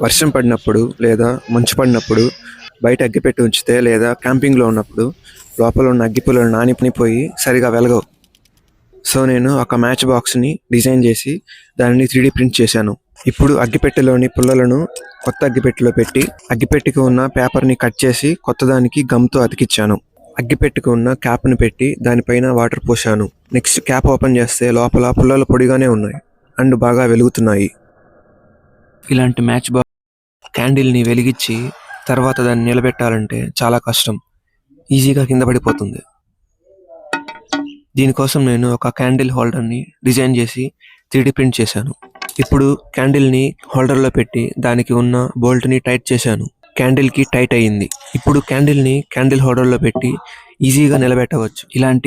వర్షం పడినప్పుడు లేదా మంచు పడినప్పుడు బయట అగ్గిపెట్టి ఉంచితే లేదా క్యాంపింగ్లో ఉన్నప్పుడు లోపల ఉన్న అగ్గిపుల్లలు నానిపోయి సరిగా వెలగవు. సో నేను ఒక మ్యాచ్ బాక్స్ని డిజైన్ చేసి దానిని 3D ప్రింట్ చేశాను. ఇప్పుడు అగ్గిపెట్టెలోని పుల్లలను కొత్త అగ్గిపెట్టెలో పెట్టి అగ్గిపెట్టెకి ఉన్న పేపర్ని కట్ చేసి కొత్తదానికి గమ్తో అతికిచ్చాను. అగ్గిపెట్టెకి ఉన్న క్యాప్ని పెట్టి దానిపైన వాటర్ పోసాను. నెక్స్ట్ క్యాప్ ఓపెన్ చేస్తే లోపల పుల్లలు పొడిగానే ఉన్నాయి అండ్ బాగా వెలుగుతున్నాయి. ఇలాంటి మ్యాచ్ బాక్స్ క్యాండిల్ని వెలిగించి తర్వాత దాన్ని నిలబెట్టాలంటే చాలా కష్టం, ఈజీగా కింద పడిపోతుంది. దీనికోసం నేను ఒక క్యాండిల్ హోల్డర్ని డిజైన్ చేసి 3D ప్రింట్ చేశాను. ఇప్పుడు క్యాండిల్ని హోల్డర్లో పెట్టి దానికి ఉన్న బోల్ట్ని టైట్ చేశాను. క్యాండిల్కి టైట్ అయ్యింది. ఇప్పుడు క్యాండిల్ని క్యాండిల్ హోల్డర్లో పెట్టి ఈజీగా నిలబెట్టవచ్చు. ఇలాంటి